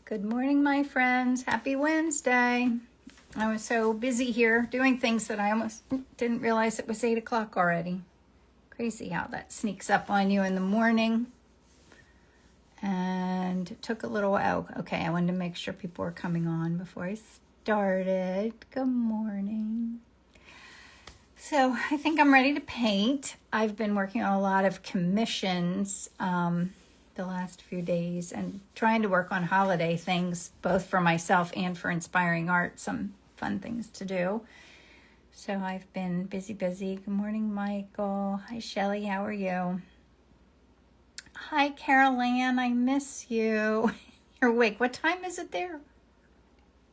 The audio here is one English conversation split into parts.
Good morning, my friends. Happy Wednesday. I was so busy here doing things that I almost didn't realize it was 8 o'clock already. Crazy how that sneaks up on you in the morning. And it took a little while. Okay, I wanted to make sure people were coming on before I started. Good morning. So I think I'm ready to paint. I've been working on a lot of commissions the last few days and trying to work on holiday things, both for myself and for Inspiring Art, some fun things to do. So I've been busy. Good morning, Michael. Hi, Shelly. How are you? Hi, Carol Ann. I miss you. You're awake. What time is it there?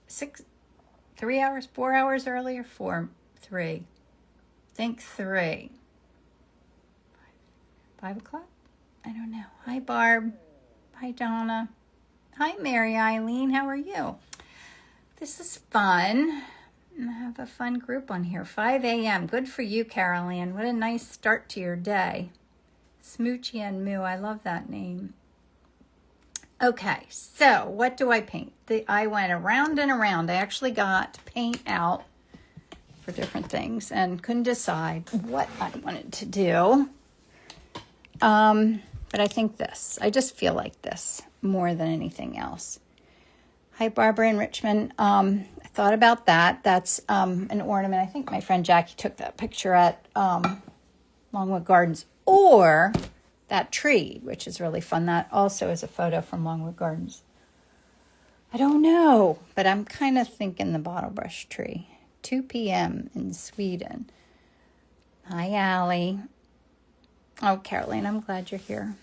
3 hours, 4 hours earlier? 3. Think 3. 5 o'clock? I don't know. Hi, Barb. Hi, Donna. Hi, Mary Eileen. How are you? This is fun. I have a fun group on here. 5 a.m. Good for you, Carol Ann. What a nice start to your day. Smoochie and Moo. I love that name. Okay, so what do I paint? I went around and around. I actually got paint out for different things and couldn't decide what I wanted to do. But I think this. I just feel like this more than anything else. Hi, Barbara in Richmond. I thought about that. That's an ornament. I think my friend Jackie took that picture at Longwood Gardens. Or that tree, which is really fun. That also is a photo from Longwood Gardens. I don't know, but I'm kind of thinking the bottle brush tree. 2 p.m. in Sweden. Hi, Allie. Oh, Caroline, I'm glad you're here.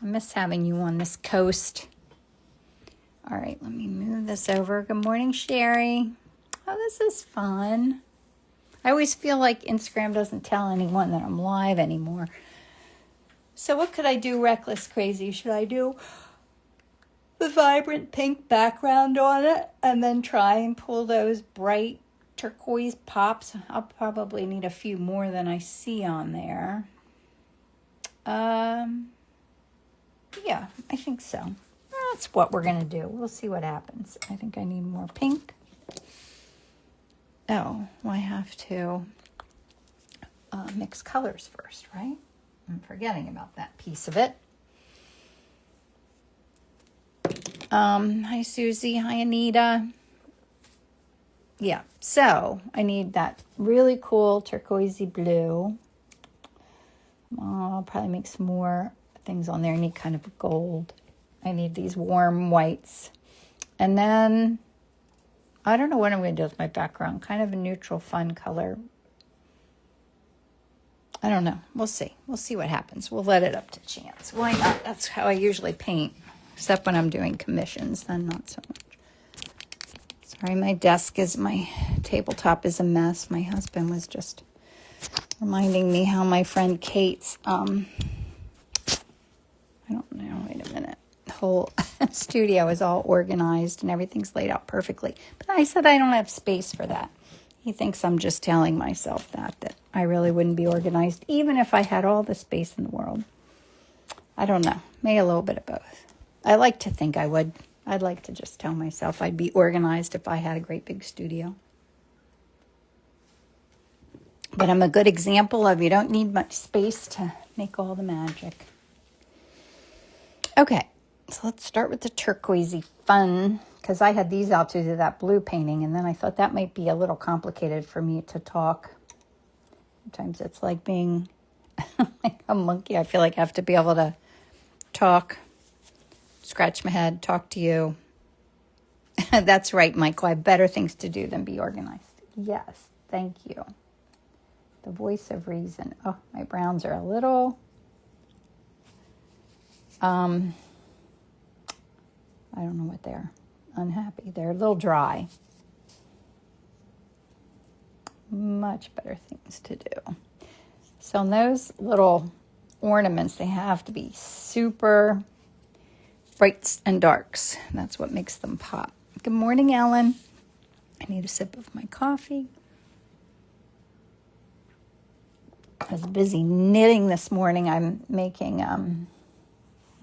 I miss having you on this coast. All right, let me move this over. Good morning, Sherry. Oh, this is fun. I always feel like Instagram doesn't tell anyone that I'm live anymore. So what could I do reckless crazy? Should I do the vibrant pink background on it and then try and pull those bright turquoise pops? I'll probably need a few more than I see on there. Yeah, I think so. That's what we're going to do. We'll see what happens. I think I need more pink. Oh, well, I have to mix colors first, right? I'm forgetting about that piece of it. Hi, Susie. Hi, Anita. Yeah, so I need that really cool turquoisey blue. I'll probably make some more things on there. I need kind of a gold. I need these warm whites. And then, I don't know what I'm going to do with my background. Kind of a neutral, fun color. I don't know. We'll see. We'll see what happens. We'll let it up to chance. Why not? That's how I usually paint. Except when I'm doing commissions, then not so much. Sorry, my tabletop is a mess. My husband was just reminding me how my friend Kate's, I don't know, wait a minute. The whole studio is all organized and everything's laid out perfectly. But I said I don't have space for that. He thinks I'm just telling myself that I really wouldn't be organized, even if I had all the space in the world. I don't know. Maybe a little bit of both. I like to think I would. I'd like to just tell myself I'd be organized if I had a great big studio. But I'm a good example of you don't need much space to make all the magic. Okay, so let's start with the turquoisey fun, because I had these out to do that blue painting, and then I thought that might be a little complicated for me to talk. Sometimes it's like being like a monkey. I feel like I have to be able to talk, scratch my head, talk to you. That's right, Michael. I have better things to do than be organized. Yes, thank you. The voice of reason. Oh, my browns are a little, I don't know what they're, unhappy. They're a little dry. Much better things to do. So in those little ornaments, they have to be super brights and darks. That's what makes them pop. Good morning, Ellen. I need a sip of my coffee. I was busy knitting this morning. I'm making, I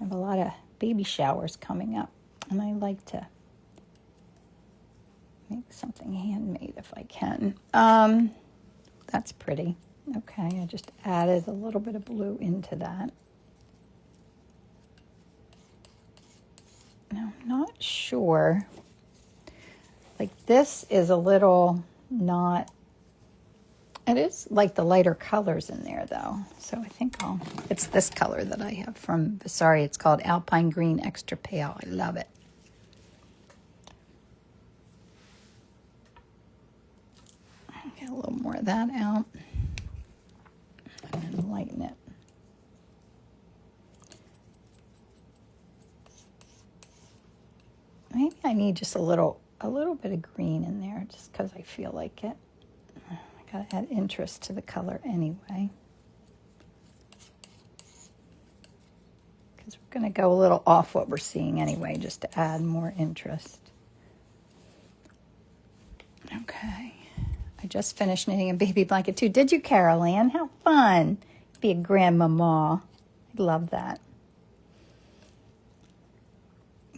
have a lot of baby showers coming up. And I like to Make something handmade if I can. That's pretty. Okay, I just added a little bit of blue into that. Now, I'm not sure. Like this is a little not, it is like the lighter colors in there though. So I think it's this color that I have from Vasari. It's called Alpine Green Extra Pale. I love it. Get a little more of that out. And then lighten it. Maybe I need just a little bit of green in there just because I feel like it. I gotta add interest to the color anyway. Because we're gonna go a little off what we're seeing anyway, just to add more interest. Okay. I just finished knitting a baby blanket too. Did you, Carol Ann? How fun. Be a grandmama. I love that.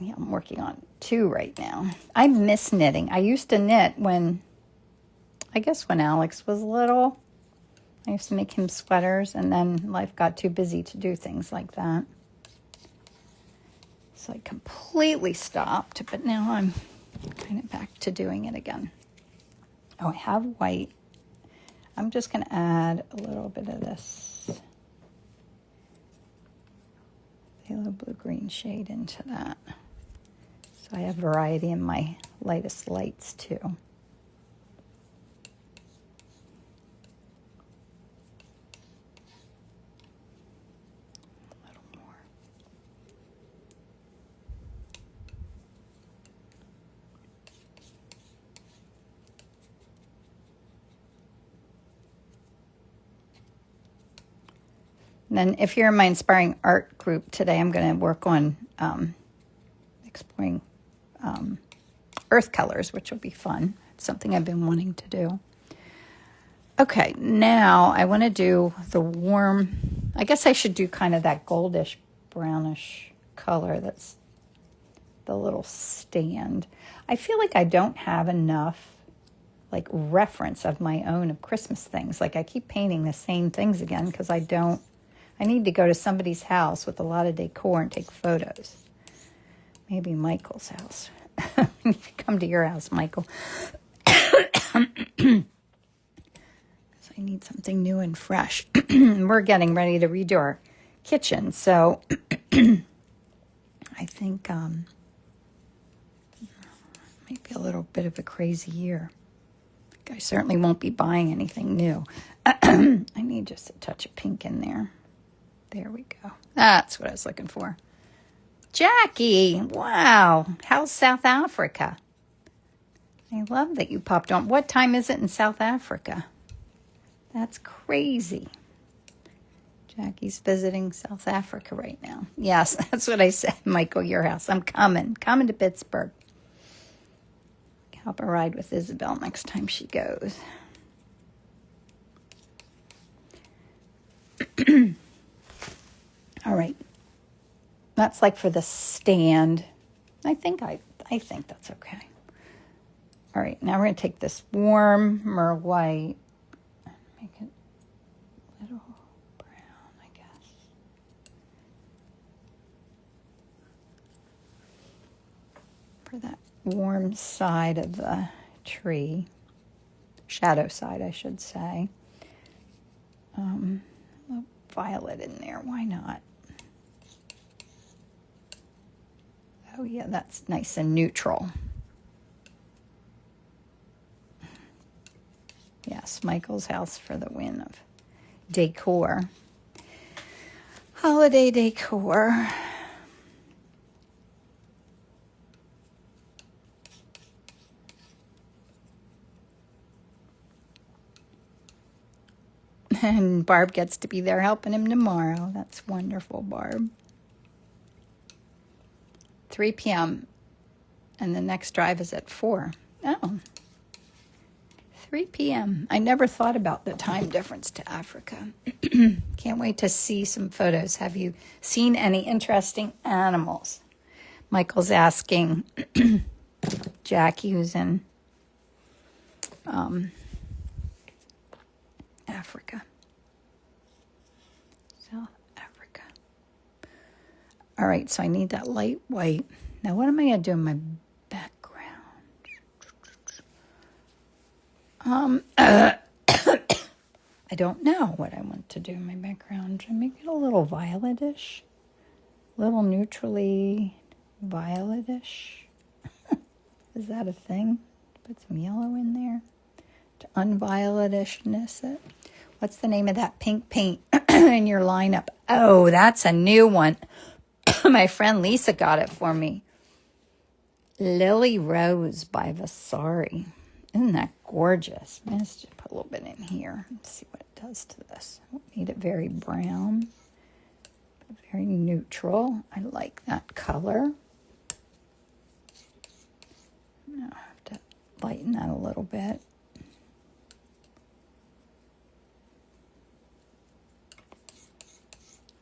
Yeah, I'm working on 2 right now. I miss knitting. I used to knit when Alex was little. I used to make him sweaters, and then life got too busy to do things like that. So I completely stopped, but now I'm kind of back to doing it again. Oh, I have white. I'm just going to add a little bit of this phthalo blue-green shade into that. So I have variety in my lightest lights too. A little more. And then if you're in my Inspiring Art group today, I'm going to work on exploring earth colors, which will be fun. It's something I've been wanting to do. Okay, now I want to do the warm, I guess I should do kind of that goldish brownish color that's the little stand. I feel like I don't have enough like reference of my own of Christmas things. Like I keep painting the same things again because I need to go to somebody's house with a lot of decor and take photos. Maybe Michael's house. Come to your house, Michael. Because I need something new and fresh. We're getting ready to redo our kitchen, so I think maybe a little bit of a crazy year. I certainly won't be buying anything new. I need just a touch of pink in there. There we go. That's what I was looking for. Jackie, wow. How's South Africa? I love that you popped on. What time is it in South Africa? That's crazy. Jackie's visiting South Africa right now. Yes, that's what I said, Michael, your house. I'm coming to Pittsburgh. Help her ride with Isabel next time she goes. All right. That's like for the stand. I think that's okay. All right, now we're going to take this warmer white and make it a little brown, I guess. For that warm side of the tree, shadow side, I should say. A little violet in there, why not? Oh yeah, that's nice and neutral. Yes, Michael's house for the win of decor. Holiday decor. And Barb gets to be there helping him tomorrow. That's wonderful, Barb. 3 p.m. and the next drive is at 4. Oh, 3 p.m. I never thought about the time difference to Africa. Can't wait to see some photos. Have you seen any interesting animals? Michael's asking Jackie, who's in Africa. South Africa. All right, so I need that light white. Now, what am I going to do in my background? I don't know what I want to do in my background. Should I make it a little violetish? A little neutrally violetish? Is that a thing? Put some yellow in there to unvioletishness it. What's the name of that pink paint in your lineup? Oh, that's a new one. My friend Lisa got it for me. Lily Rose by Vasari. Isn't that gorgeous? Let's just put a little bit in here and see what it does to this. I don't need it very brown, but very neutral. I like that color. Now I have to lighten that a little bit.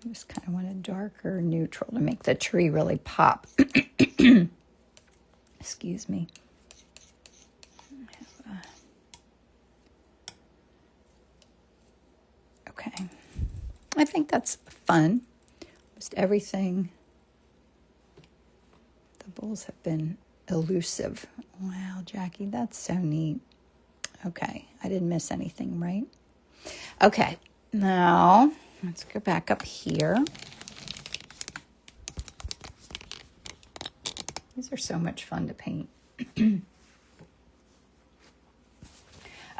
I just kind of want a darker neutral to make the tree really pop. Excuse me. Okay. I think that's fun. Just everything. The bowls have been elusive. Wow, Jackie, that's so neat. Okay, I didn't miss anything, right? Okay, now let's go back up here. These are so much fun to paint.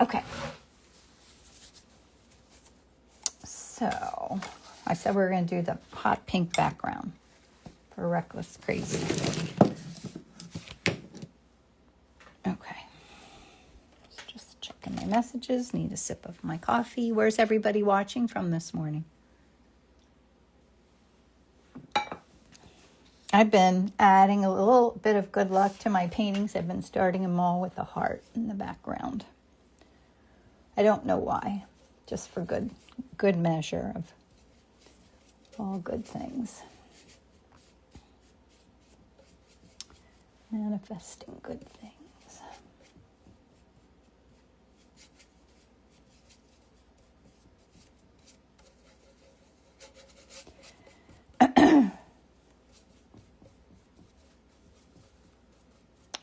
Okay. So, I said we were going to do the hot pink background for Reckless Crazy. Okay. Just checking my messages. Need a sip of my coffee. Where's everybody watching from this morning? I've been adding a little bit of good luck to my paintings. I've been starting them all with a heart in the background. I don't know why. Just for good measure of all good things. Manifesting good things.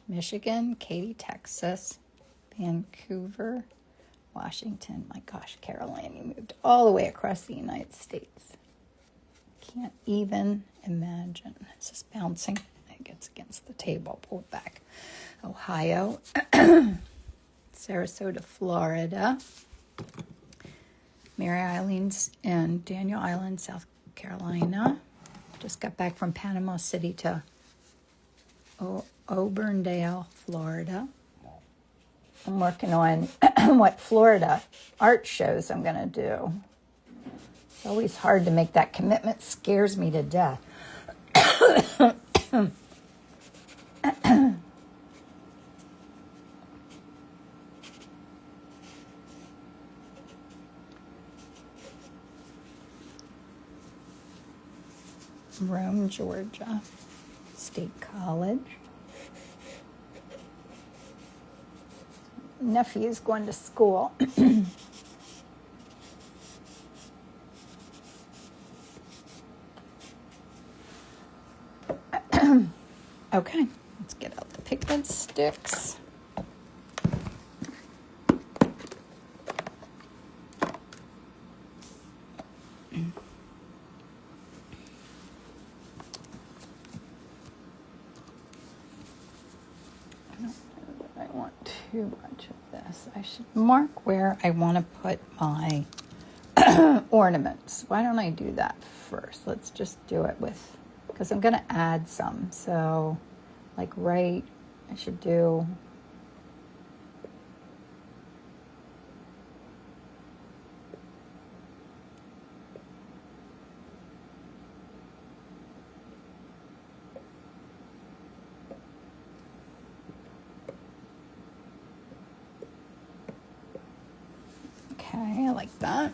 Michigan, Katy, Texas, Vancouver, Washington. My gosh, Caroline, you moved all the way across the United States. Can't even imagine. It's just bouncing. It gets against the table. Pull it back. Ohio, Sarasota, Florida, Mary Islands and Daniel Island, South Carolina. Just got back from Panama City to Auburndale, Florida. I'm working on what Florida art shows I'm going to do. It's always hard to make that commitment. Scares me to death. Rome, Georgia, State College. Nephew's going to school. Okay, let's get out the pigment sticks. Too much of this. I should mark where I want to put my ornaments. Why don't I do that first? Let's just do it with, because I'm going to add some. So, like I should do. Okay, I like that.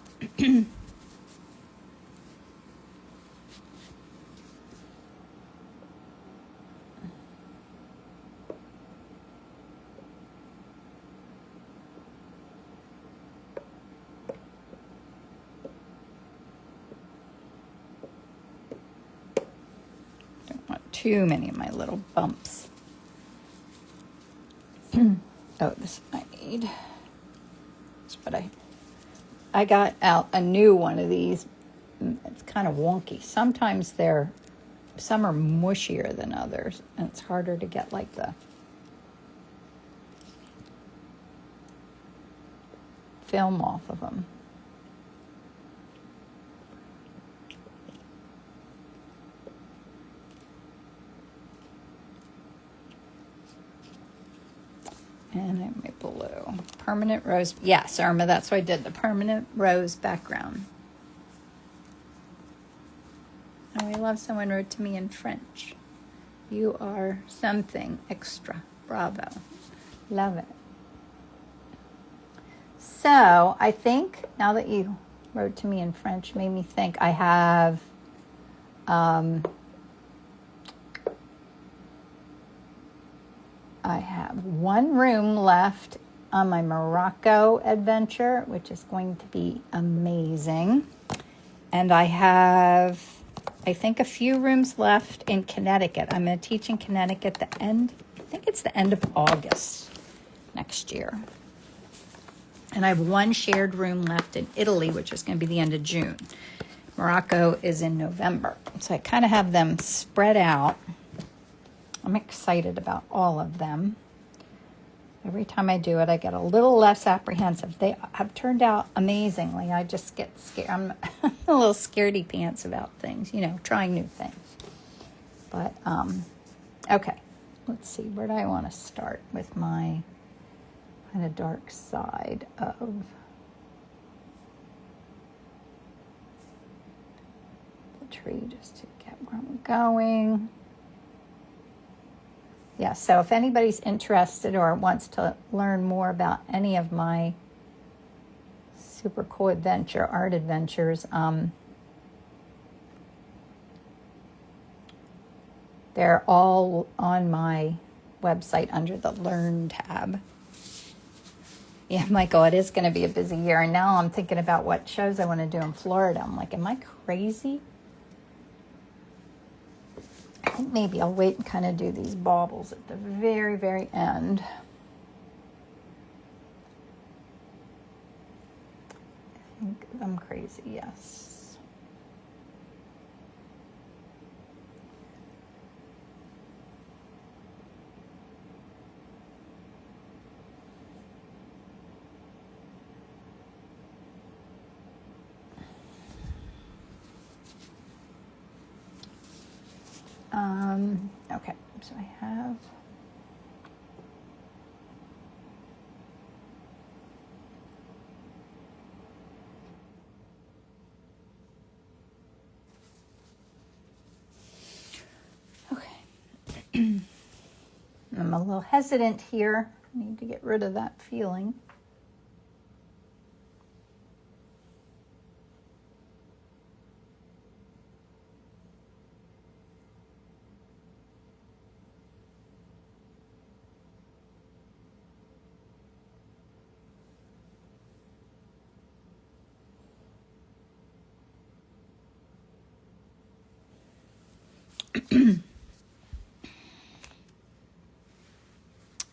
too many of my little bumps. Oh, this I need. But I got out a new one of these. It's kind of wonky. Sometimes some are mushier than others, and it's harder to get like the film off of them. And I'm my blue. Permanent rose. Yes, Irma, that's what I did. The permanent rose background. Oh, I love someone wrote to me in French. You are something extra. Bravo. Love it. So I think now that you wrote to me in French made me think I have one room left on my Morocco adventure, which is going to be amazing. And I have, I think, a few rooms left in Connecticut. I'm going to teach in Connecticut I think it's the end of August next year. And I have one shared room left in Italy, which is going to be the end of June. Morocco is in November. So I kind of have them spread out. I'm excited about all of them. Every time I do it, I get a little less apprehensive. They have turned out amazingly. I just get scared. I'm a little scaredy pants about things, trying new things. But, okay. Let's see. Where do I want to start with my kind of dark side of the tree, just to get where I'm going. Yeah, so if anybody's interested or wants to learn more about any of my super cool art adventures, they're all on my website under the Learn tab. Yeah, Michael, it is going to be a busy year. And now I'm thinking about what shows I want to do in Florida. I'm like, am I crazy? I think maybe I'll wait and kind of do these baubles at the very, very end. I think I'm crazy, yes. Okay, so I have I'm a little hesitant here. I need to get rid of that feeling.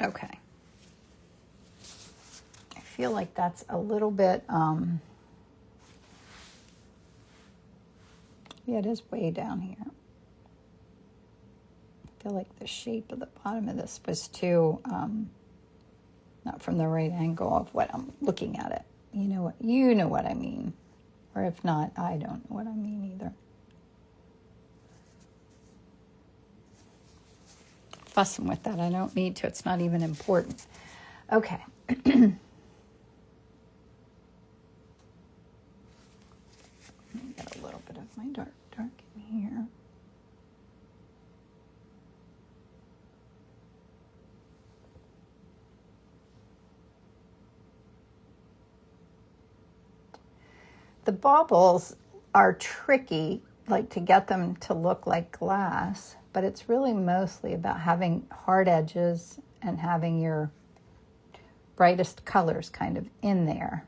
Okay. I feel like that's a little bit, yeah, it is way down here. I feel like the shape of the bottom of this was too, not from the right angle of what I'm looking at it. You know what I mean. Or if not, I don't know what I mean either. Fussing with that. I don't need to. It's not even important. Okay. Get a little bit of my dark in here. The baubles are tricky, like to get them to look like glass, but it's really mostly about having hard edges and having your brightest colors kind of in there.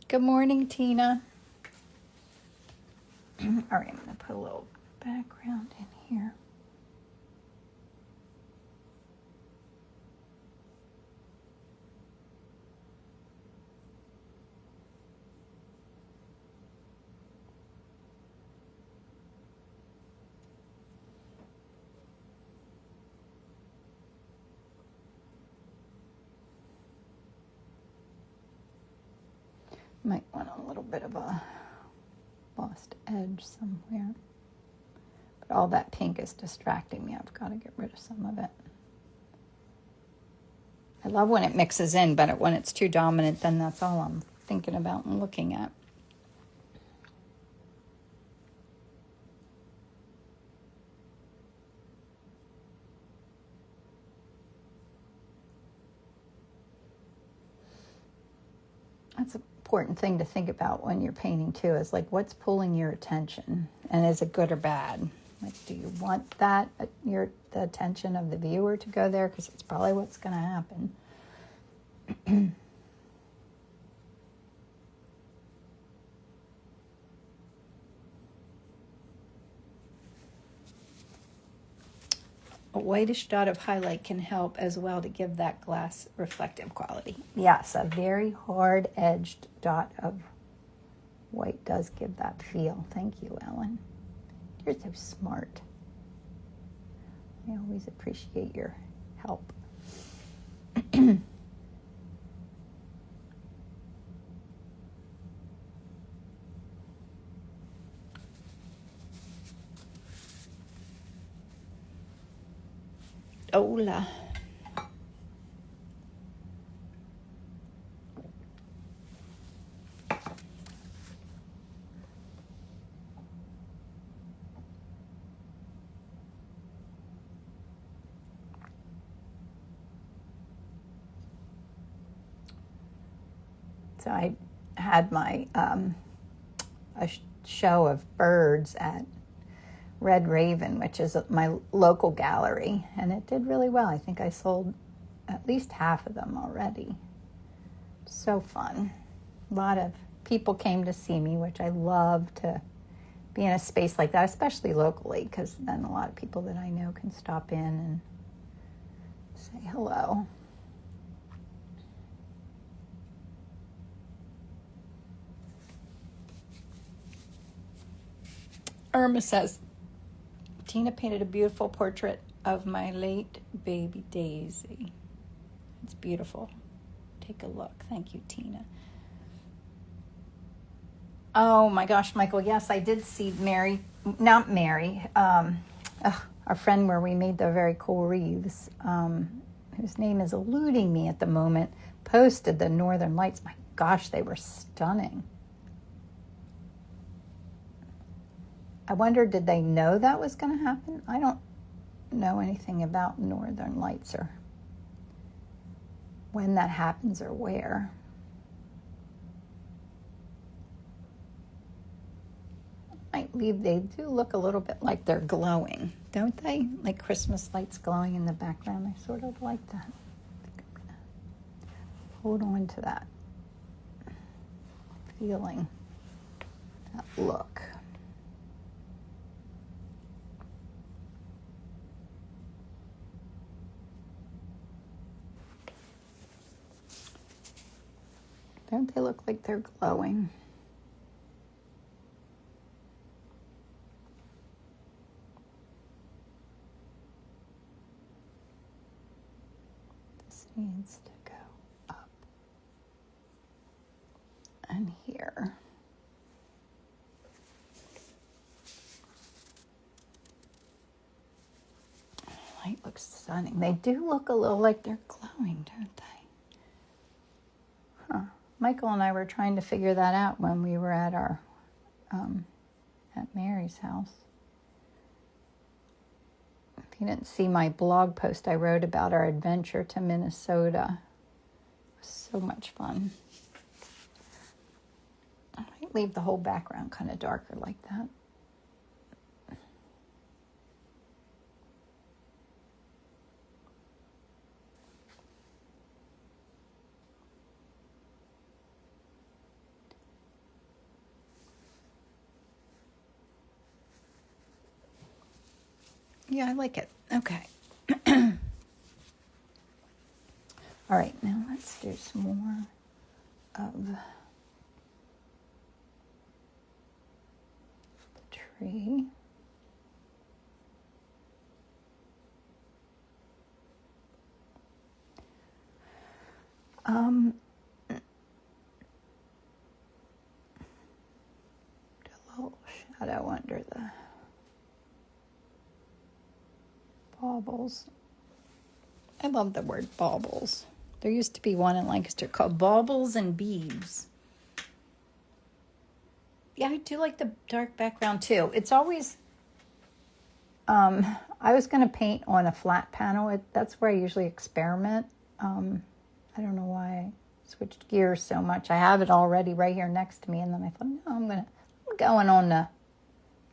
Good morning, Tina. All right, I'm going to put a little background in here. Might want a little bit of a lost edge somewhere. But all that pink is distracting me. I've got to get rid of some of it. I love when it mixes in, but when it's too dominant, then that's all I'm thinking about and looking at. That's an important thing to think about when you're painting too, is like what's pulling your attention, and is it good or bad? Like, do you want that the attention of the viewer to go there? Because it's probably what's going to happen. A whitish dot of highlight can help as well to give that glass reflective quality. Yes, a very hard-edged dot of white does give that feel. Thank you, Ellen. You're so smart. I always appreciate your help. Hola. So I had my a show of birds at Red Raven, which is my local gallery, and it did really well. I think I sold at least half of them already. So fun. A lot of people came to see me, which I love to be in a space like that, especially locally, because then a lot of people that I know can stop in and say hello. Irma says, Tina painted a beautiful portrait of my late baby Daisy. It's beautiful. Take a look. Thank you, Tina. Oh my gosh, Michael, yes, I did see our friend where we made the very cool wreaths, whose name is eluding me at the moment, posted the Northern Lights. My gosh, they were stunning. I wonder, did they know that was going to happen? I don't know anything about Northern Lights or when that happens or where. They do look a little bit like they're glowing, don't they? Like Christmas lights glowing in the background. I sort of like that. I think I'm going to hold on to that feeling, that look. Don't they look like they're glowing? This needs to go up and here. Light looks stunning. They do look a little like they're glowing, don't they? Huh. Michael and I were trying to figure that out when we were at our at Mary's house. If you didn't see my blog post I wrote about our adventure to Minnesota, it was so much fun. I might leave the whole background kind of darker like that. Yeah, I like it. Okay. All right, now let's do some more of the tree. Do a little shadow under the baubles. I love the word baubles. There used to be one in Lancaster called Baubles and Beads. Yeah, I do like the dark background too. It's always, I was going to paint on a flat panel. That's where I usually experiment. I don't know why I switched gears so much. I have it already right here next to me, and then I thought, no, I'm going on the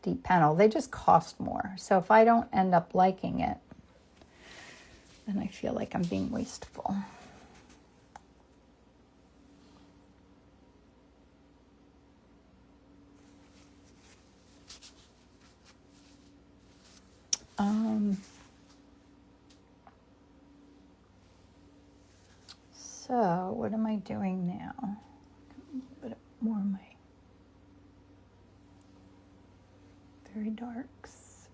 deep panel. They just cost more. So if I don't end up liking it, then I feel like I'm being wasteful. So what am I doing now? A little bit more of my very darks.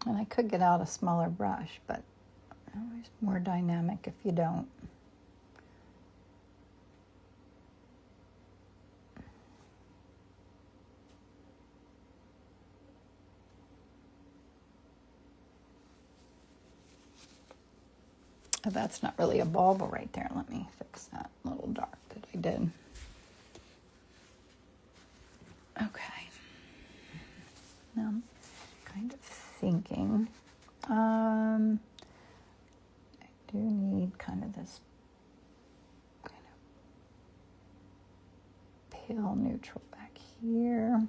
And I could get out a smaller brush, but always more dynamic if you don't. Oh, that's not really a bauble right there. Let me fix that little dark that I did. Okay. Now I'm kind of thinking, I do need kind of this kind of pale neutral back here.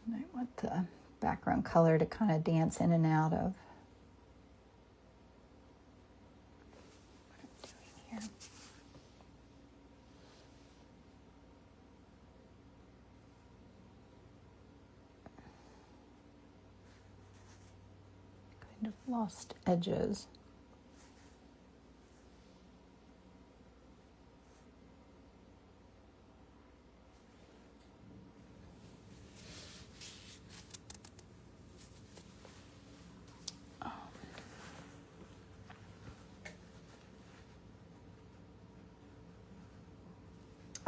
And I want the background color to kind of dance in and out of what I'm doing here. Kind of lost edges.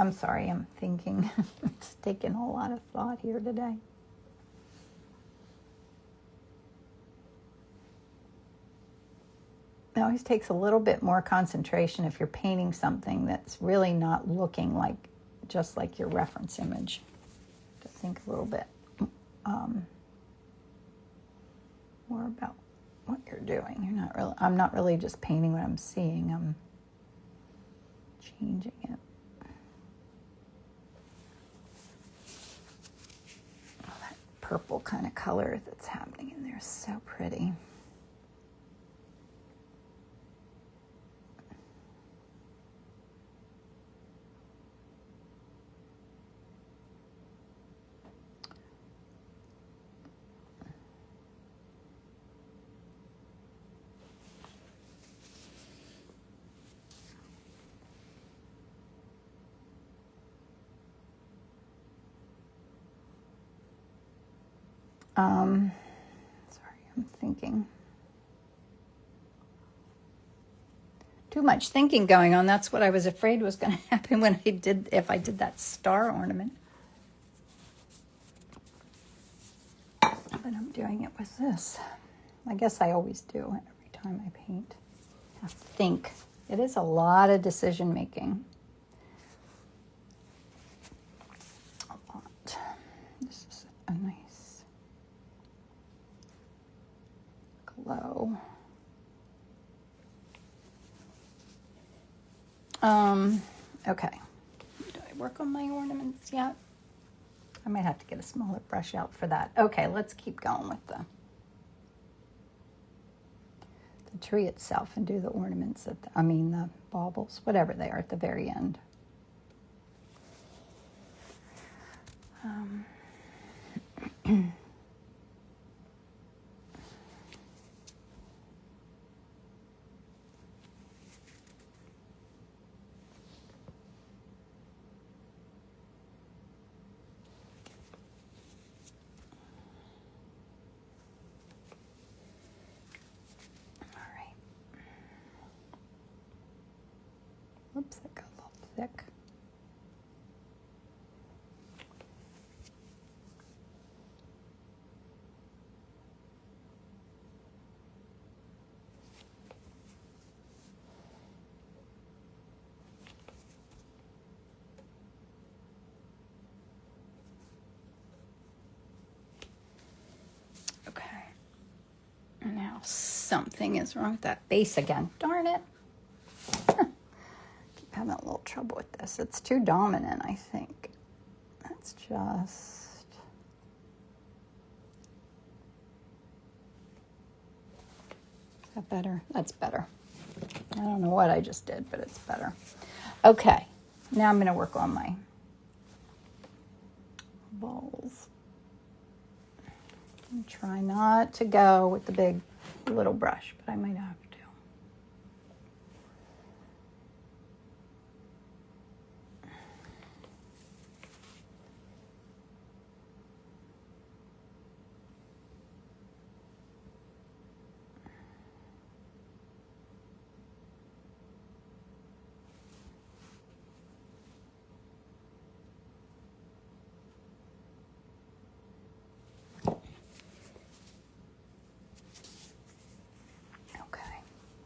I'm sorry, I'm thinking. It's taken a lot of thought here today. It always takes a little bit more concentration if you're painting something that's really not looking like just like your reference image. To think a little bit more about what you're doing. I'm not really just painting what I'm seeing. I'm changing it. Oh, that purple kind of color that's happening in there is so pretty. Sorry, I'm thinking. Too much thinking going on. That's what I was afraid was going to happen if I did that star ornament. But I'm doing it with this. I guess I always do every time I paint. I have to think. It is a lot of decision making. A lot. This is a nice glow. Okay. Do I work on my ornaments yet? I might have to get a smaller brush out for that. Okay, let's keep going with the tree itself and do the ornaments at the baubles, whatever they are at the very end. Oops, that got a little thick. Okay. Now something is wrong with that base again. Darn it. Having a little trouble with this. It's too dominant, I think. That's just... Is that better? That's better. I don't know what I just did, but it's better. Okay, now I'm going to work on my balls. And try not to go with the big little brush, but I might have to.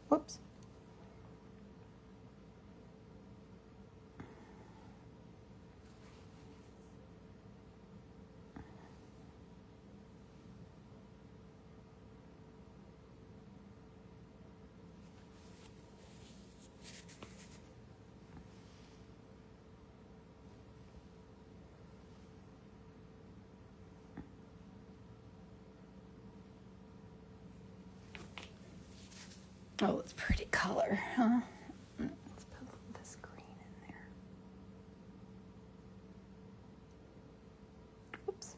Whoops. Oh, it's pretty color, huh? Let's put this green in there. Oops.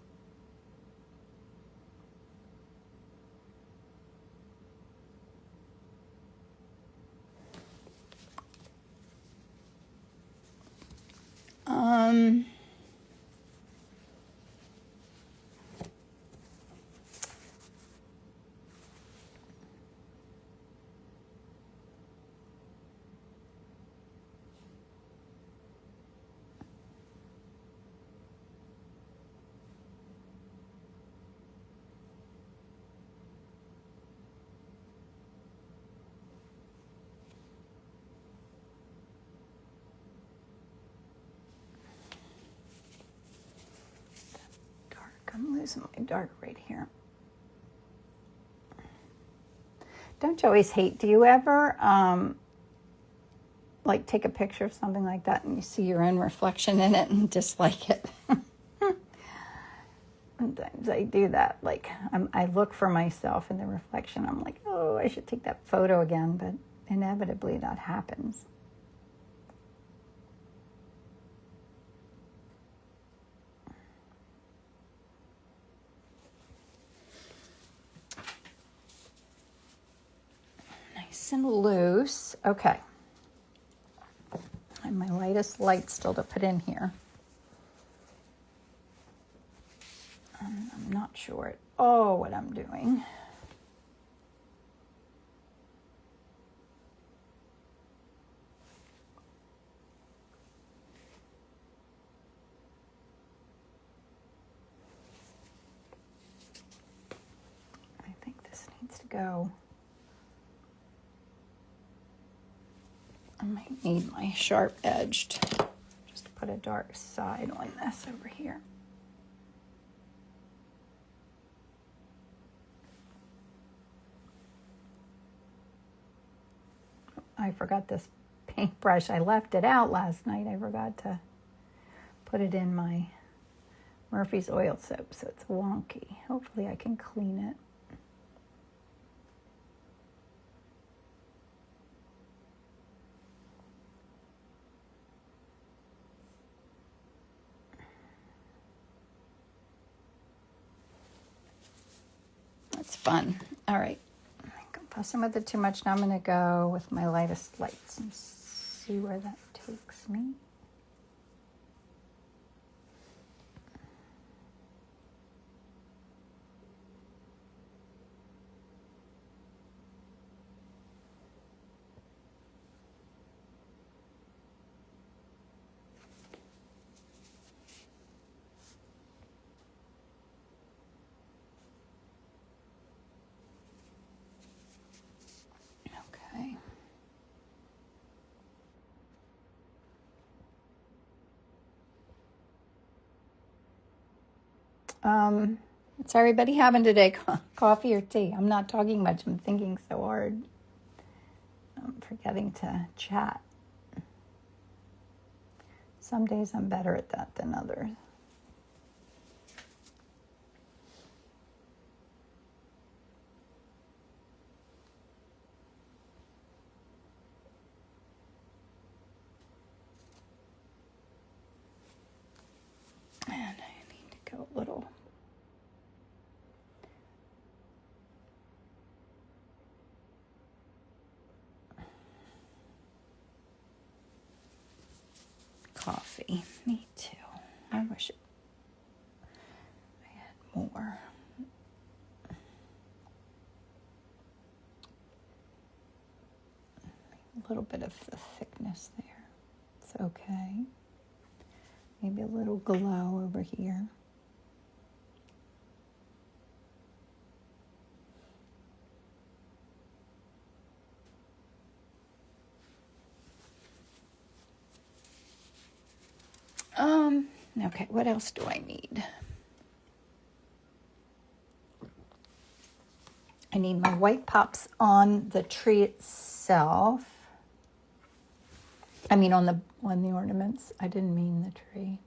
I'm losing my dark right here. Don't you always hate, do you ever like take a picture of something like that and you see your own reflection in it and dislike it? Sometimes I do that. Like I look for myself in the reflection. I'm like, oh, I should take that photo again, but inevitably that happens. Nice and loose. Okay. And my lightest light still to put in here. I'm not sure at all what I'm doing. I think this needs to go. I might need my sharp edged, just to put a dark side on this over here. I forgot this paintbrush. I left it out last night. I forgot to put it in my Murphy's oil soap, so it's wonky. Hopefully I can clean it. That's fun. All right. I'm fussing with it too much. Now I'm going to go with my lightest lights and see where that takes me. Okay. What's everybody having today? Coffee or tea? I'm not talking much. I'm thinking so hard. I'm forgetting to chat. Some days I'm better at that than others. And I need to go a little. Coffee. Me too. I wish I had more. A little bit of the thickness there. It's okay. Maybe a little glow over here. Okay, what else do I need? I need my white pops on the tree itself. I mean on the ornaments. I didn't mean the tree.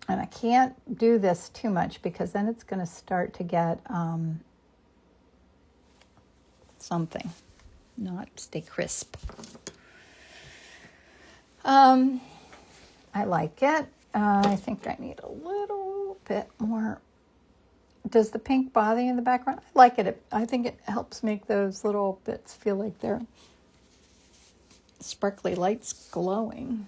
And I can't do this too much because then it's going to start to get something, not stay crisp. I like it. I think I need a little bit more. Does the pink bother you in the background? I like it. I think it helps make those little bits feel like they're sparkly lights glowing.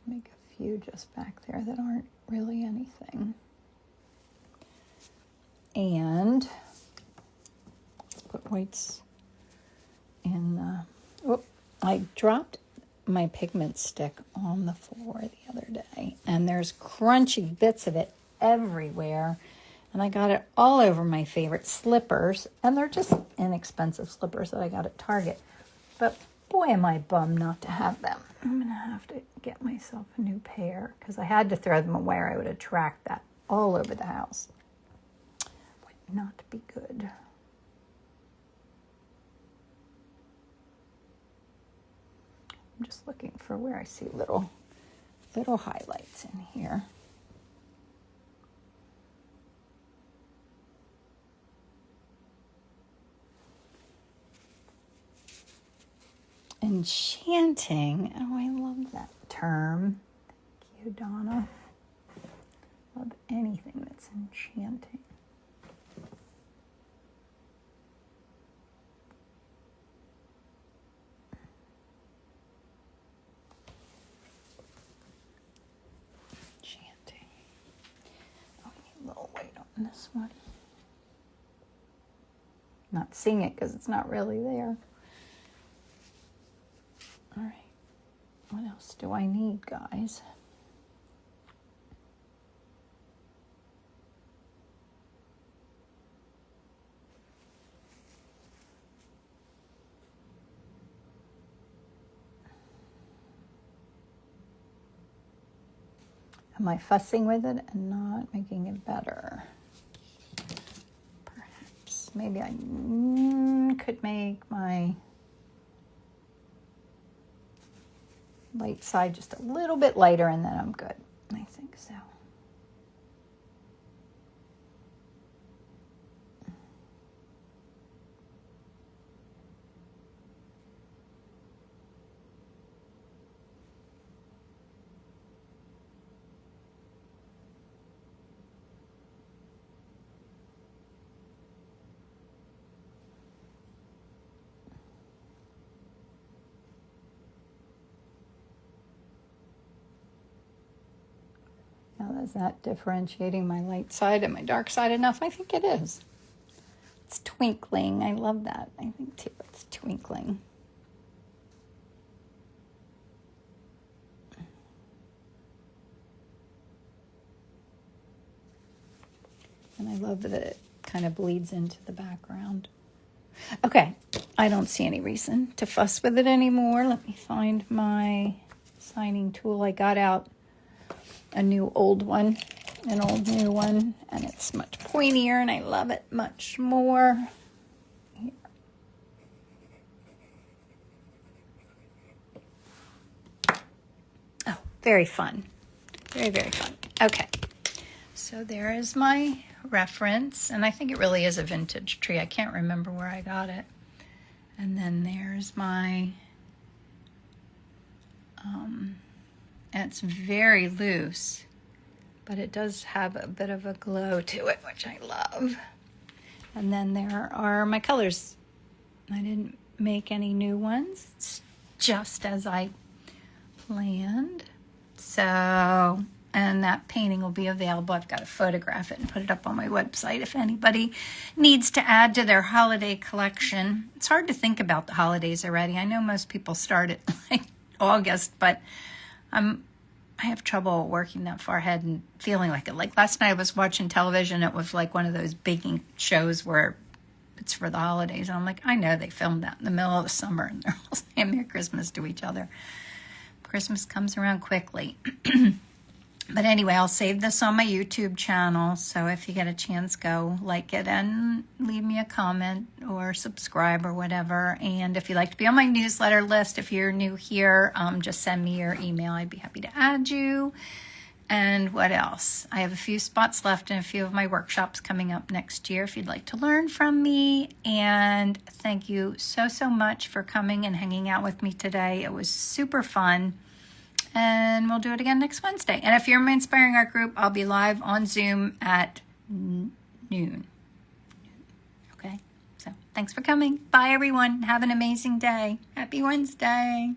Make a few just back there that aren't really anything. And let's put whites in the... Oh, I dropped my pigment stick on the floor the other day, and there's crunchy bits of it everywhere. And I got it all over my favorite slippers, and they're just inexpensive slippers that I got at Target. But boy, am I bummed not to have them. I'm going to have to get myself a new pair because I had to throw them away or I would have tracked that all over the house. Would not be good. I'm just looking for where I see little highlights in here. Enchanting. Oh, I love that term. Thank you, Donna. Love anything that's enchanting. Enchanting. Oh, I need a little weight on this one. Not seeing it because it's not really there. All right, what else do I need, guys? Am I fussing with it and not making it better? Perhaps. Maybe I could make my light side just a little bit lighter and then I'm good. I think so. Now, is that differentiating my light side and my dark side enough? I think it is. It's twinkling. I love that. I think too, it's twinkling. And I love that it kind of bleeds into the background. Okay, I don't see any reason to fuss with it anymore. Let me find my signing tool. I got out a new old one, an old new one, and it's much pointier and I love it much more. Here. Oh, very fun. Very, very fun. Okay, so there is my reference, and I think it really is a vintage tree. I can't remember where I got it. And then there's my, it's very loose, but it does have a bit of a glow to it, which I love. And then there are my colors. I didn't make any new ones. It's just as I planned. So, and that painting will be available. I've got to photograph it and put it up on my website if anybody needs to add to their holiday collection. It's hard to think about the holidays already. I know most people start at like August, but I have trouble working that far ahead and feeling like it. Like last night I was watching television. It was like one of those baking shows where it's for the holidays. And I'm like, I know they filmed that in the middle of the summer and they're all saying Merry Christmas to each other. Christmas comes around quickly. But anyway, I'll save this on my YouTube channel. So if you get a chance, go like it and leave me a comment or subscribe or whatever. And if you'd like to be on my newsletter list, if you're new here, just send me your email. I'd be happy to add you. And what else? I have a few spots left in a few of my workshops coming up next year if you'd like to learn from me. And thank you so, so much for coming and hanging out with me today. It was super fun. And we'll do it again next Wednesday. And if you're in my Inspiring Art group, I'll be live on Zoom at noon. Okay? So thanks for coming. Bye, everyone. Have an amazing day. Happy Wednesday.